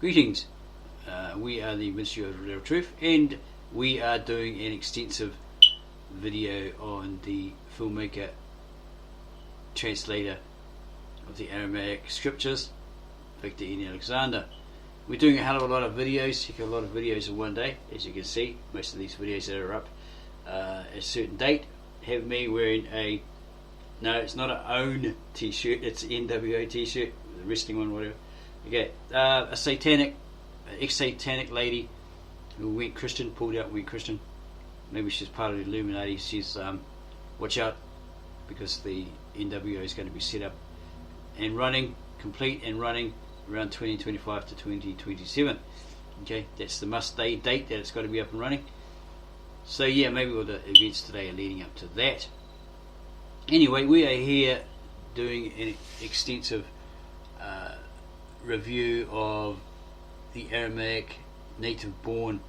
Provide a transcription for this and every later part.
Greetings, we are the Ministry of Real Truth, and we are doing an extensive video on the filmmaker, translator of the Aramaic scriptures, Vic N. We're doing a hell of a lot of videos, a lot of videos in one day. As you can see, most of these videos that are up at a certain date have me wearing a, no, it's not an OWN t-shirt, it's an NWO t-shirt, the wrestling one, whatever. Okay, a ex-satanic lady who went Christian, pulled out and went Christian. Maybe she's part of the Illuminati. She's, watch out, because the NWO is going to be set up and running, complete and running, around 2025 to 2027. Okay, that's the must date that it's got to be up and running. So yeah, maybe all the events today are leading up to that. Anyway, we are here doing an extensive review of the Aramaic native-born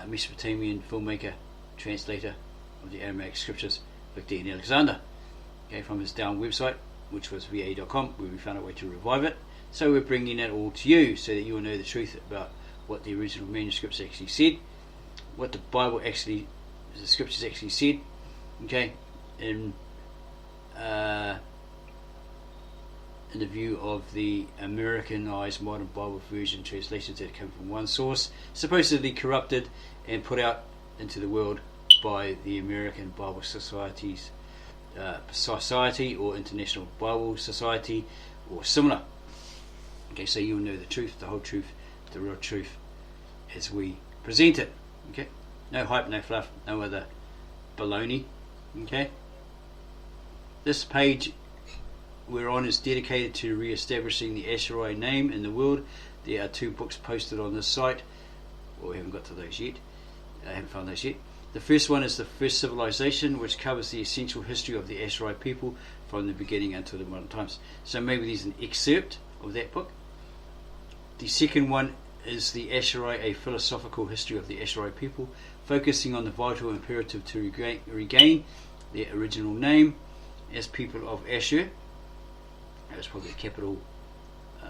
Mesopotamian filmmaker, translator of the Aramaic scriptures, Vic N. Okay, from his down website, which was va.com, where we found a way to revive it. So we're bringing that all to you so that you will know the truth about what the original manuscripts actually said, what the Bible actually, the scriptures actually said, okay, in the view of the Americanized modern Bible version translations that come from one source, supposedly corrupted and put out into the world by the American Bible Society or International Bible Society or similar. Okay, so you'll know the truth, the whole truth, the real truth as we present it. Okay, no hype, no fluff, no other baloney. Okay, this page we're on is dedicated to re-establishing the Assyrian name in the world. There are 2 books posted on this site. Well, we haven't got to those yet. I haven't found those yet. The first one is The First Civilization, which covers the essential history of the Assyrian people from the beginning until the modern times. So maybe there's an excerpt of that book. The second one is The Assyrian, a philosophical history of the Assyrian people, focusing on the vital imperative to regain their original name as people of Ashur. That was probably the capital of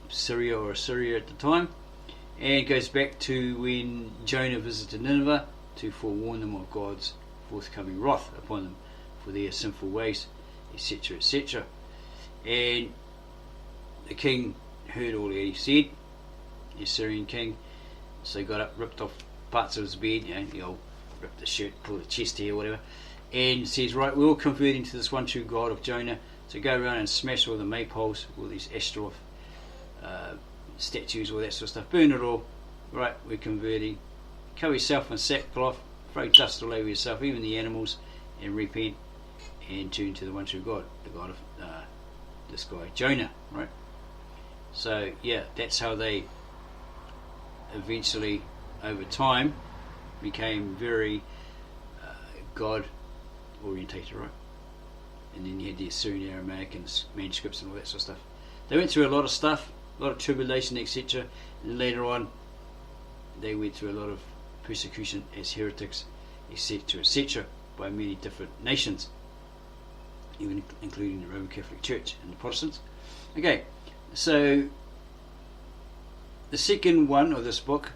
Syria or Assyria at the time, and it goes back to when Jonah visited Nineveh to forewarn them of God's forthcoming wrath upon them for their sinful ways, etc., etc. And the king heard all that he said, the Assyrian king, so he got up, ripped off parts of his bed, the old ripped the shirt, pulled the chest hair, whatever, and says, right, we're all converting to this one true God of Jonah, so go around and smash all the maypoles, all these Ashtaroth statues, all that sort of stuff, burn it all. Right, we're converting. Cover yourself in sackcloth, throw dust all over yourself, even the animals, and repent and tune to the one true God, the God of this guy Jonah. Right, so yeah, that's how they eventually over time became very God orientated, right? And then you had the Syrian-Aramaic and manuscripts and all that sort of stuff. They went through a lot of stuff, a lot of tribulation, etc. And later on, they went through a lot of persecution as heretics, etc., etc., by many different nations, even including the Roman Catholic Church and the Protestants. Okay, so the second one of this book,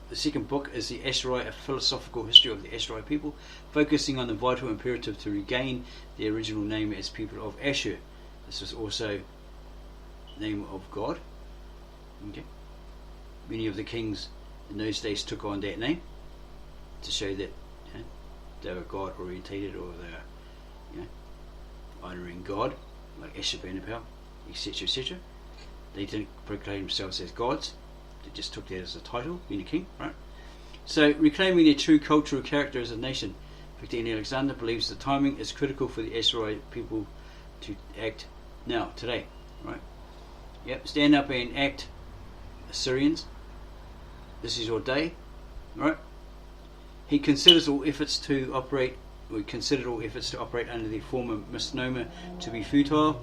the second book is The Assyrian, a philosophical history of the Assyrian people, focusing on the vital imperative to regain the original name as people of Ashur. This was also the name of God. Okay. Many of the kings in those days took on that name to show that they were God orientated, or they were honouring God, like Ashurbanipal, etc., etc. They didn't proclaim themselves as gods. They just took that as a title, being a king, right? So, reclaiming their true cultural character as a nation, Vic N. believes the timing is critical for the Assyrian people to act now, today, right? Yep, stand up and act, Assyrians. This is your day, right? He considers all efforts to operate, under the former misnomer to be futile,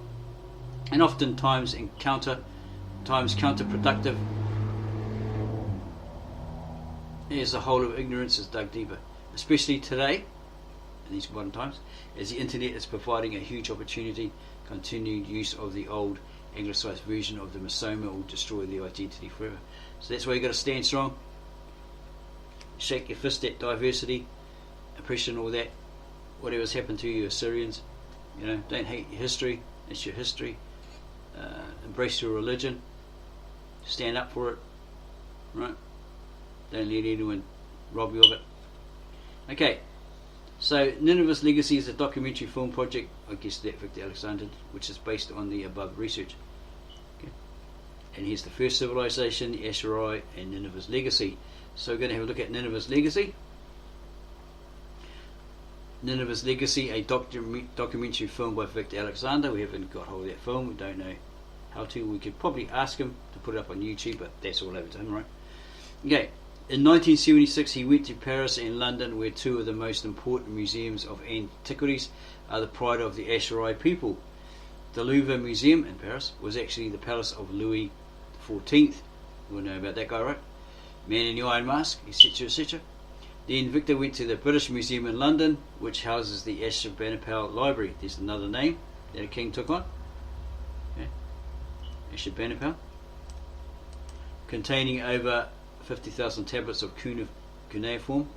and oftentimes counterproductive, as the whole of ignorance is dug deeper, especially today, in these modern times, as the internet is providing a huge opportunity, continued use of the old anglicised version of the Misoma will destroy their identity forever. So that's why you've got to stand strong, shake your fist at diversity, oppression, all that. Whatever's happened to you Assyrians, don't hate your history. It's your history. Embrace your religion. Stand up for it. Right? Don't let anyone rob you of it. Okay. So Nineveh's Legacy is a documentary film project, I guess that Vic Alexander did, which is based on the above research. Okay. And here's the first civilization, the Assyri, and Nineveh's Legacy. So we're going to have a look at Nineveh's Legacy. Nineveh's Legacy, a documentary film by Vic Alexander. We haven't got hold of that film. We don't know how to. We could probably ask him to put it up on YouTube, but that's all over to him, right? Okay. In 1976, he went to Paris and London, where two of the most important museums of antiquities are the pride of the Assyri people. The Louvre Museum in Paris was actually the palace of Louis XIV. You all know about that guy, right? Man in the Iron Mask, etc., etc. Then Victor went to the British Museum in London, which houses the Ashurbanipal Library. There's another name that a king took on. Okay. Ashurbanipal. Containing over 50,000 tablets of cuneiform,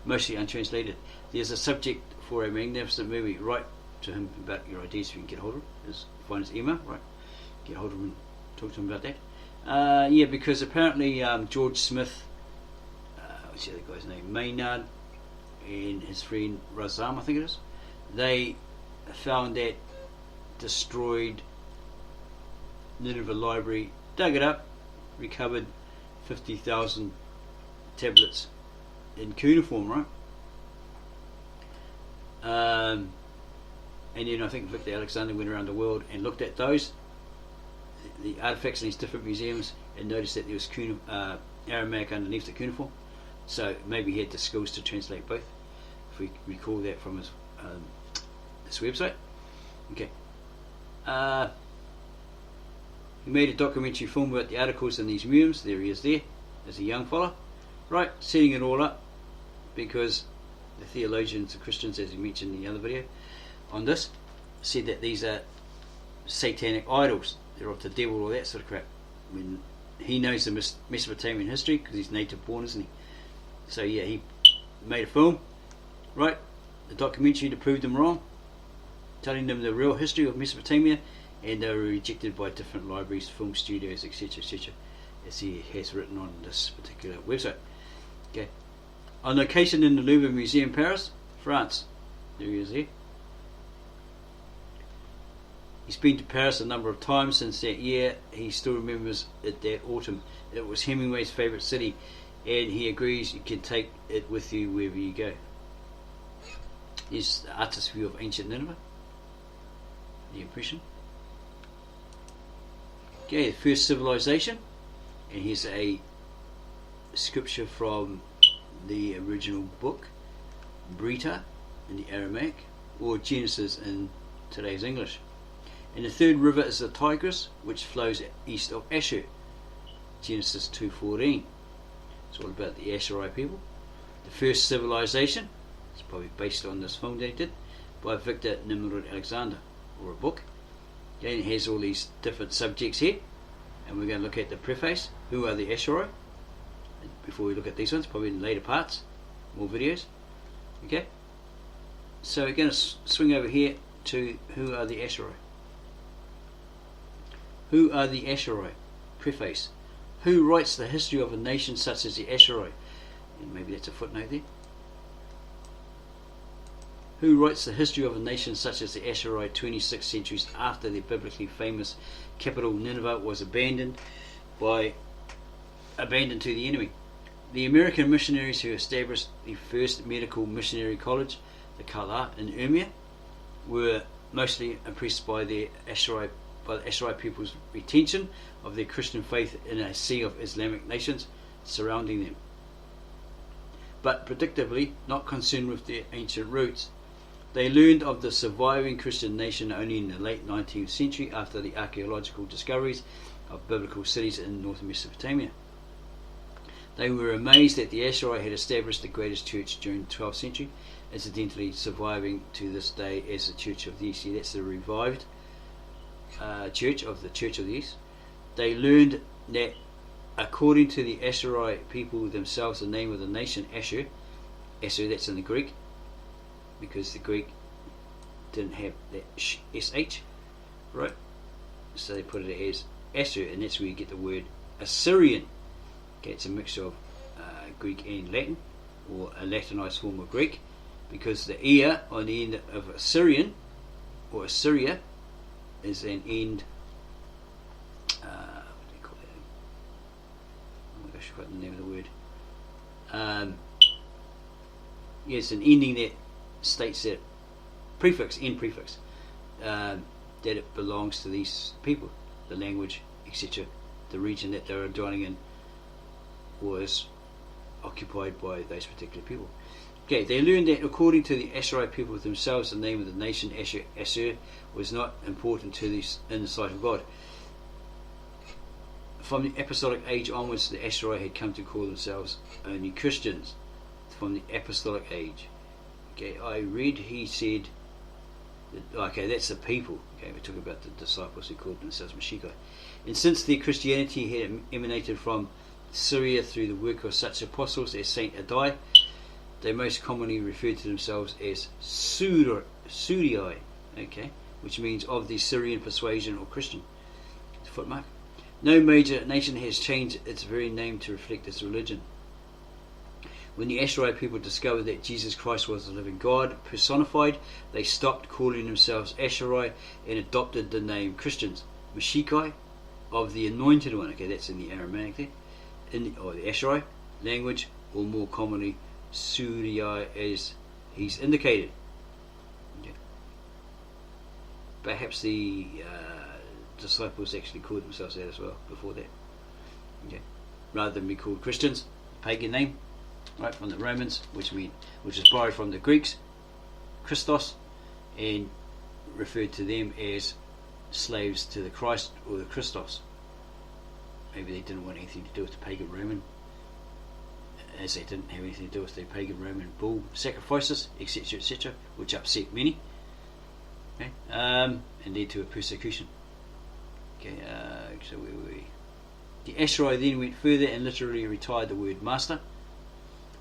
mostly untranslated. There's a subject for a magnificent movie. Write to him about your ideas if you can get hold of him. Find his email, right? Get hold of him and talk to him about that. Yeah, because apparently George Smith, what's the other guy's name? Maynard and his friend Razam, I think it is. They found that destroyed Nineveh Library, dug it up, recovered 50,000 tablets in cuneiform, right? And then I think Victor Alexander went around the world and looked at those, the artifacts in these different museums, and noticed that there was Aramaic underneath the cuneiform. So maybe he had the skills to translate both, if we recall that from his this website. Okay. He made a documentary film about the articles in these museums. There he is there, as a young fella. Right, setting it all up, because the theologians, the Christians, as he mentioned in the other video on this, said that these are satanic idols. They're of the devil, all that sort of crap. When he knows the Mesopotamian history, because he's native born, isn't he? So yeah, he made a film, right, a documentary to prove them wrong, telling them the real history of Mesopotamia, and they were rejected by different libraries, film studios, etc., etc., as he has written on this particular website. Okay. On location in the Louvre Museum, Paris, France. There he is there. He's been to Paris a number of times since that year. He still remembers it that autumn. It was Hemingway's favourite city, and he agrees you can take it with you wherever you go. Here's the artist's view of ancient Nineveh. The impression. Okay, the first civilization, and here's a scripture from the original book, Brita in the Aramaic, or Genesis in today's English. And the third river is the Tigris, which flows east of Ashur, Genesis 2:14. It's all about the Assyri people. The first civilization, it's probably based on this film that he did, by Victor Nimrod Alexander, or a book. Okay, it has all these different subjects here, and we're going to look at the preface. Who are the Assyri? Before we look at these ones, probably in later parts, more videos. Okay, so we're going to swing over here to who are the Assyri. Who are the Assyri? Preface. Who writes the history of a nation such as the Assyri? And maybe that's a footnote there. Who writes the history of a nation such as the Assyri 26 centuries after the biblically famous capital Nineveh was abandoned to the enemy? The American missionaries who established the first medical missionary college, the Kala in Urmia, were mostly impressed by the Assyri people's retention of their Christian faith in a sea of Islamic nations surrounding them, but predictably not concerned with their ancient roots. They learned of the surviving Christian nation only in the late 19th century after the archaeological discoveries of biblical cities in northern Mesopotamia. They were amazed that the Assyri had established the greatest church during the 12th century, incidentally surviving to this day as the Church of the East. That's the revived Church of the East, they learned that according to the Assyrian people themselves, the name of the nation Ashur, that's in the Greek, because the Greek didn't have that sh, right? So they put it as Ashur, and that's where you get the word Assyrian. Okay, it's a mixture of Greek and Latin, or a Latinized form of Greek, because the ear on the end of Assyrian or Assyria is an end. What do you call that? Oh my gosh, I forgot the name of the word. Yes, an ending that states that end prefix, that it belongs to these people, the language, etc. The region that they were dwelling in was occupied by those particular people. Okay, they learned that according to the Assyrian people themselves, the name of the nation Ashur was not important to this in the sight of God. From the apostolic age onwards, the Assyrian had come to call themselves only Christians. From the apostolic age. Okay, I read he said that, okay, that's the people. Okay, we're talking about the disciples who called themselves Mashiach. And since their Christianity had emanated from Syria through the work of such apostles as Saint Adai, they most commonly referred to themselves as Surii, okay, which means of the Syrian persuasion or Christian. Footmark. No major nation has changed its very name to reflect its religion. When the Assyrian people discovered that Jesus Christ was the living God personified, they stopped calling themselves Assyrian and adopted the name Christians. Mashiach, of the Anointed One. Okay, that's in the Aramaic there, or the Assyrian language, or more commonly Surii, as he's indicated. Okay. Perhaps the disciples actually called themselves that as well before that. Okay, rather than be called Christians, pagan name. Right, from the Romans, which is borrowed from the Greeks, Christos, and referred to them as slaves to the Christ or the Christos. Maybe they didn't want anything to do with the pagan Roman, as they didn't have anything to do with the pagan Roman bull sacrifices, etc., etc., which upset many, okay, and led to a persecution. Okay, so where were we? The Assyrian then went further and literally retired the word master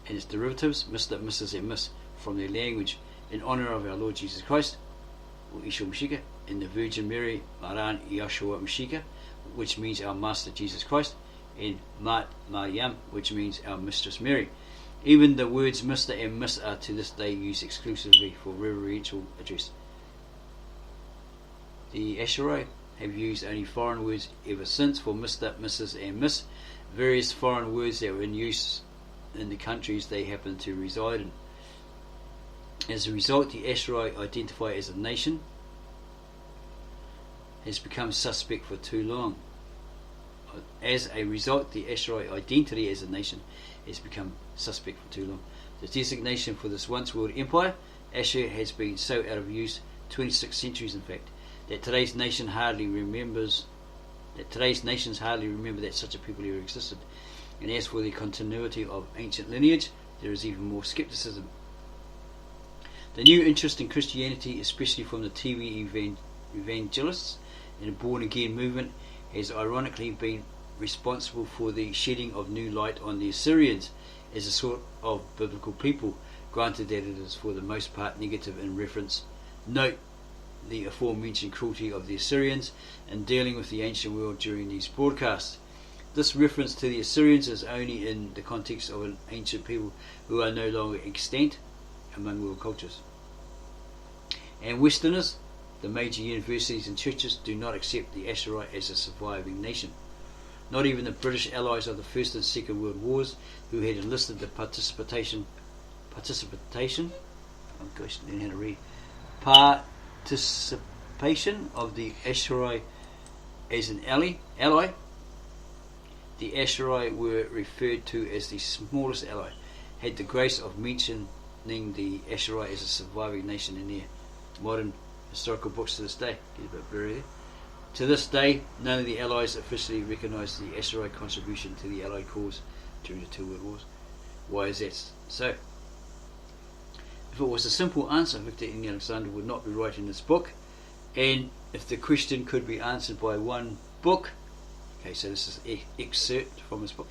and its derivatives, Mr., Mrs. and Miss, from their language in honour of our Lord Jesus Christ, or Yeshua Mashiach, and the Virgin Mary, Maran Yeshua Mashiach, which means our Master Jesus Christ, and Mat Maryam, which means our Mistress Mary. Even the words Mr. and Miss are to this day used exclusively for reverential address. The Assyrian have used only foreign words ever since for Mr., Mrs. and Miss, various foreign words that were in use in the countries they happen to reside in. As a result, the Assyrian identified as a nation has become suspect for too long. As a result, the Assyrian identity as a nation has become suspect for too long. The designation for this once world empire, Ashur, has been so out of use, 26 centuries in fact, that today's nations hardly remember that such a people ever existed. And as for the continuity of ancient lineage, there is even more skepticism. The new interest in Christianity, especially from the TV evangelists and the born-again movement, has ironically been responsible for the shedding of new light on the Assyrians as a sort of biblical people, granted that it is for the most part negative in reference. Note the aforementioned cruelty of the Assyrians in dealing with the ancient world during these broadcasts. This reference to the Assyrians is only in the context of an ancient people who are no longer extant among world cultures. And Westerners, the major universities and churches, do not accept the Assyrian as a surviving nation. Not even the British allies of the First and Second World Wars, who had enlisted the participation, oh gosh, I didn't know how to read, participation of the Assyrian as an ally. The Assyrian were referred to as the smallest ally, had the grace of mentioning the Assyrian as a surviving nation in their modern historical books to this day. Get a bit blurry there. To this day, none of the Allies officially recognise the Assyrian contribution to the Allied cause during the two World Wars. Why is that so? If it was a simple answer, Victor N. Alexander would not be writing this book, and if the question could be answered by one book, okay, so this is an excerpt from his book,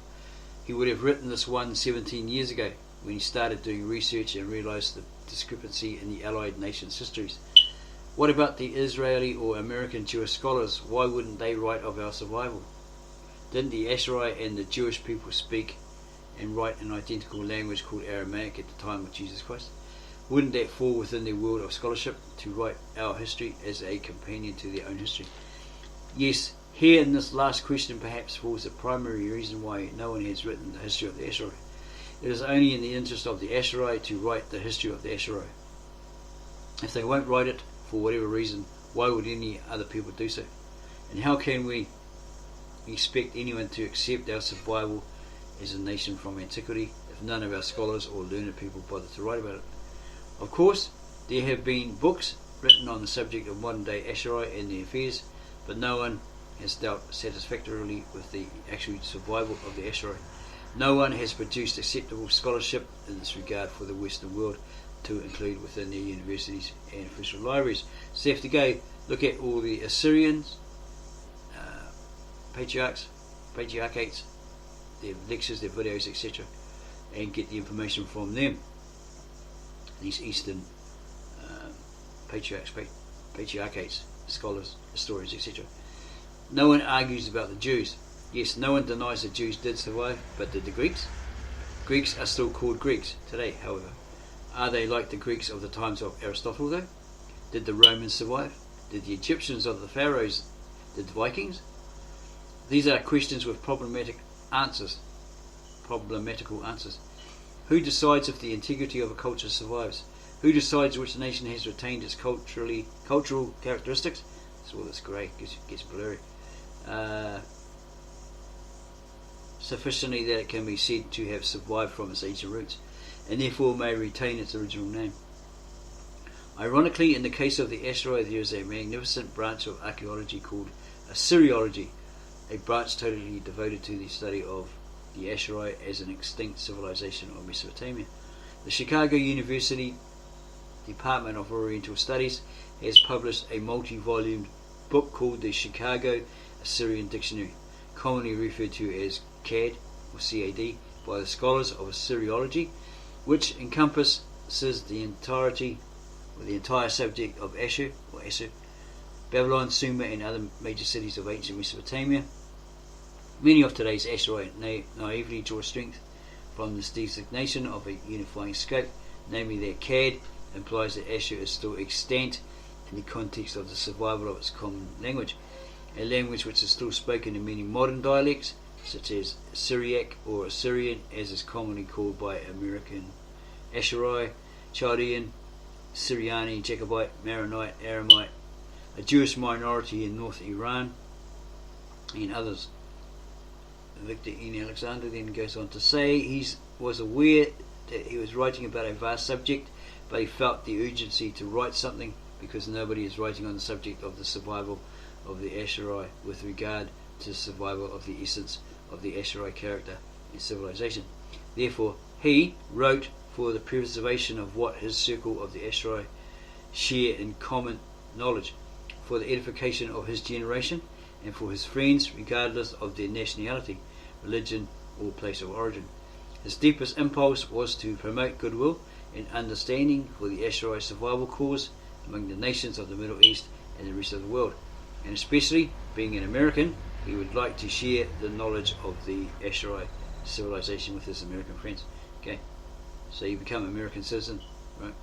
he would have written this one 17 years ago when he started doing research and realized the discrepancy in the Allied nations' histories. What about the Israeli or American Jewish scholars? Why wouldn't they write of our survival? Didn't the Assyrian and the Jewish people speak and write an identical language called Aramaic at the time of Jesus Christ? Wouldn't that fall within their world of scholarship to write our history as a companion to their own history? Yes, here in this last question perhaps falls the primary reason why no one has written the history of the Assyrian. It is only in the interest of the Assyrian to write the history of the Assyrian. If they won't write it, for whatever reason, why would any other people do so? And how can we expect anyone to accept our survival as a nation from antiquity if none of our scholars or learned people bother to write about it? Of course, there have been books written on the subject of modern day Assyria and their affairs, but no one has dealt satisfactorily with the actual survival of the Assyrian. No one has produced acceptable scholarship in this regard for the Western world to include within their universities and official libraries. So you have to go look at all the Assyrians, patriarchates, their lectures, their videos, etc., and get the information from them. These Eastern patriarchates, scholars, historians, etc. No one argues about the Jews. Yes, no one denies the Jews did survive, but did the Greeks? Greeks are still called Greeks today, however. Are they like the Greeks of the times of Aristotle, though? Did the Romans survive? Did the Egyptians of the Pharaohs? Did the Vikings? These are questions with problematical answers. Who decides if the integrity of a culture survives? Who decides which nation has retained its cultural characteristics? That's all this grey gets blurry. Sufficiently that it can be said to have survived from its ancient roots, and therefore may retain its original name. Ironically, in the case of the Assyrian, there is a magnificent branch of archaeology called Assyriology, a branch totally devoted to the study of the Assyrian as an extinct civilization of Mesopotamia. The Chicago University Department of Oriental Studies has published a multi-volumed book called the Chicago Assyrian Dictionary, commonly referred to as CAD or CAD by the scholars of Assyriology, which encompasses the entire subject of Ashur or Assur, Babylon, Sumer, and other major cities of ancient Mesopotamia. Many of today's Assyrians naively draw strength from this designation of a unifying scope, namely that CAD implies that Ashur is still extant in the context of the survival of its common language, a language which is still spoken in many modern dialects, such as Syriac or Assyrian, as is commonly called by American Assyri, Chaldean, Syriani, Jacobite, Maronite, Aramite, a Jewish minority in North Iran, and others. Vic N. Alexander then goes on to say he was aware that he was writing about a vast subject, but he felt the urgency to write something because nobody is writing on the subject of the survival of the Assyri with regard to the survival of the essence of the Assyri character and civilization. Therefore, he wrote for the preservation of what his circle of the Assyri share in common knowledge, for the edification of his generation, and for his friends regardless of their nationality, religion, or place of origin. His deepest impulse was to promote goodwill and understanding for the Assyri survival cause among the nations of the Middle East and the rest of the world, and especially, being an American, he would like to share the knowledge of the Assyri civilization with his American friends. Okay, so you become an American citizen, right?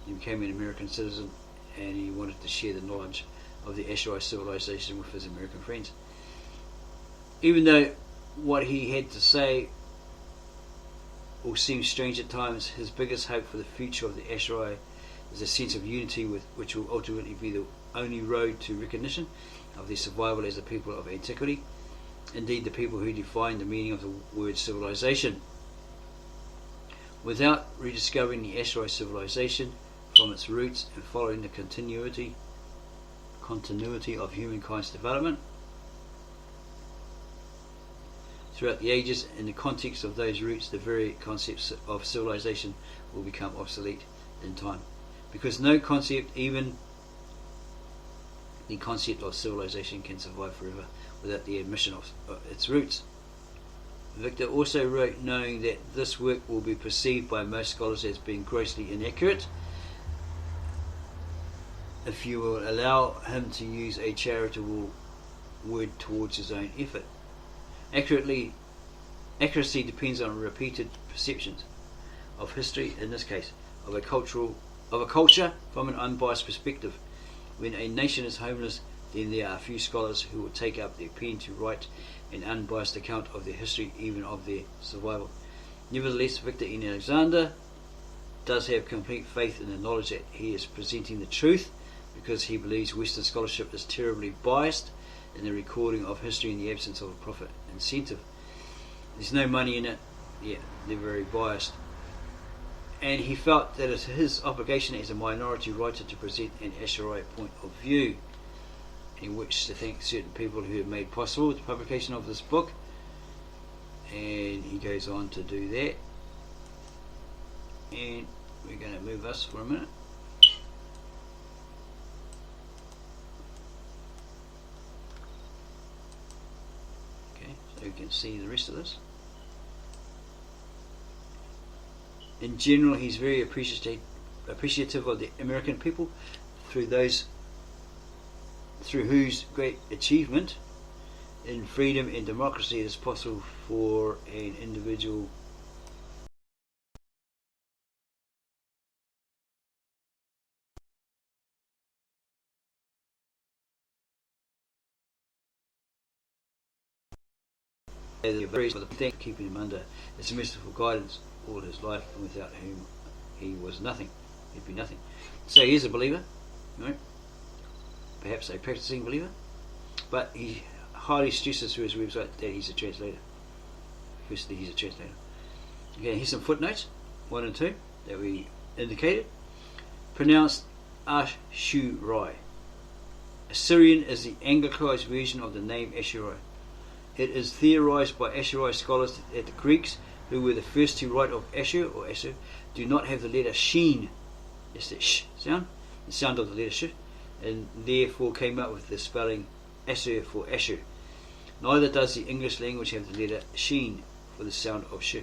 He became an American citizen, and he wanted to share the knowledge of the Assyri civilization with his American friends. Even though what he had to say all seems strange at times, his biggest hope for the future of the Assyri is a sense of unity which will ultimately be the only road to recognition of their survival as a people of antiquity, indeed the people who define the meaning of the word civilization. Without rediscovering the Assyri civilization from its roots and following the continuity of humankind's development throughout the ages, in the context of those roots, the very concepts of civilization will become obsolete in time. because no concept, even the concept of civilization, can survive forever without the admission of its roots. Victor also wrote, knowing that this work will be perceived by most scholars as being grossly inaccurate, if you will allow him to use a charitable word towards his own effort. Accuracy depends on repeated perceptions of history, in this case, of a culture from an unbiased perspective. When a nation is homeless, then there are few scholars who will take up their pen to write an unbiased account of their history, even of their survival. Nevertheless, Victor N. Alexander does have complete faith in the knowledge that he is presenting the truth, because he believes Western scholarship is terribly biased in the recording of history in the absence of a profit incentive. There's no money in it. Yeah, they're very biased. And he felt that it's his obligation as a minority writer to present an Assyrian point of view, in which to thank certain people who have made possible the publication of this book. And he goes on to do that. And we're going to move us for a minute. Okay, so you can see the rest of this. In general, he's very appreciative of the American people, through whose great achievement in freedom and democracy it is possible for an individual keeping him under its merciful guidance all his life, and without whom he was nothing. He'd be nothing. So he is a believer, right? Perhaps a practicing believer, but he highly stresses through his website that he's a translator. Firstly, he's a translator. Okay, here's some footnotes, 1 and 2, that we indicated. Pronounced Ashurit. Assyrian is the anglicized version of the name Assyria. It is theorized by Assyrian scholars that the Greeks, who were the first to write of Ashur or Assur, do not have the letter sheen. That's the sh sound, the sound of the letter sh, and therefore came up with the spelling Assur for Ashur. Neither does the English language have the letter sheen for the sound of sh.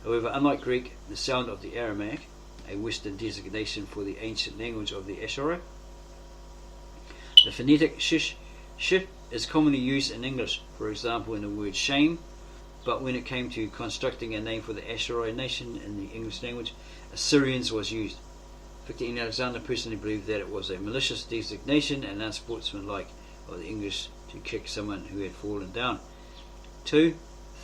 However, unlike Greek, the sound of the Aramaic, a Western designation for the ancient language of the Assyrian, the phonetic sh is commonly used in English, for example in the word shame, but when it came to constructing a name for the Assyrian nation in the English language, Assyrians was used. Victor N. Alexander personally believed that it was a malicious designation and unsportsmanlike of the English to kick someone who had fallen down. 2.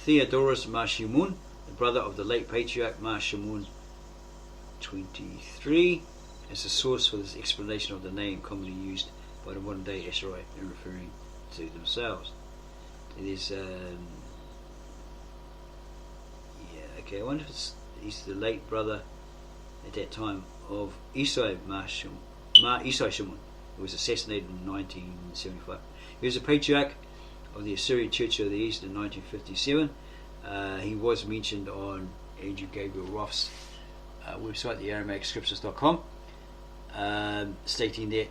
Theodorus Mar Shimon, the brother of the late patriarch Mar Shimon 23, is the source for this explanation of the name commonly used by the modern day Assyrian in referring to themselves. It is I wonder if he's the late brother at that time of Esai Mar Esai Shimon, who was assassinated in 1975. He was a patriarch of the Assyrian Church of the East in 1957. He was mentioned on Andrew Gabriel Roth's website, the AramaicScriptures.com, stating that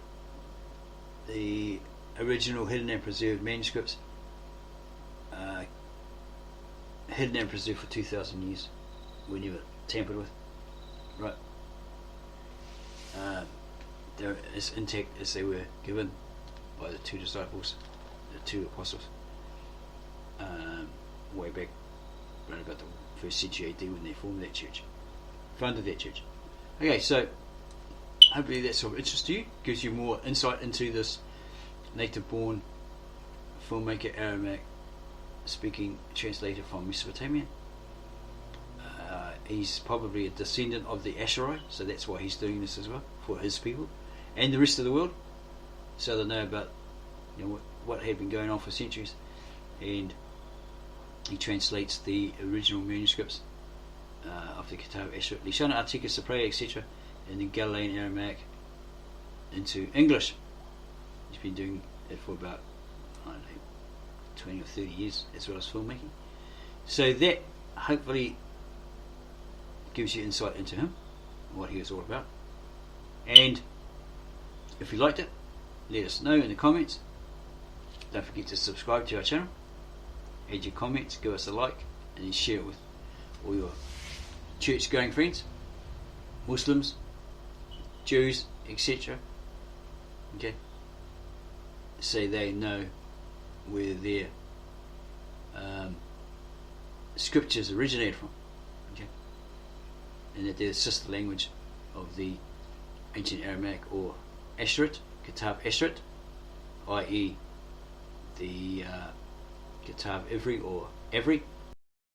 the original hidden and preserved manuscripts hidden and preserved for 2,000 years were never tampered with, right? They're as intact as they were given by the two disciples, the two apostles, way back around about the 1st century AD when they formed that church, founded that church. Okay, so hopefully that's of interest to you, gives you more insight into this native born filmmaker, Aramaic speaking translator from Mesopotamia. He's probably a descendant of the Assyrian, so that's why he's doing this as well, for his people and the rest of the world, so they know about what had been going on for centuries. And he translates the original manuscripts of the Ktav Ashurit, Leeshana Ateeqa Supprayah, etc., in the Galilean Aramaic into English. He's been doing it for about, I don't know, 20 or 30 years, as well as filmmaking. So that hopefully gives you insight into him, what he was all about. And if you liked it, let us know in the comments. Don't forget to subscribe to our channel, add your comments, give us a like, and then share it with all your church going friends, Muslims, Jews, etc. Okay, so they know where their scriptures originated from. Okay, and that they're the sister language of the ancient Aramaic or Ashurit, Ktav Ashurit, i.e. the Ktav Ivri or Avri,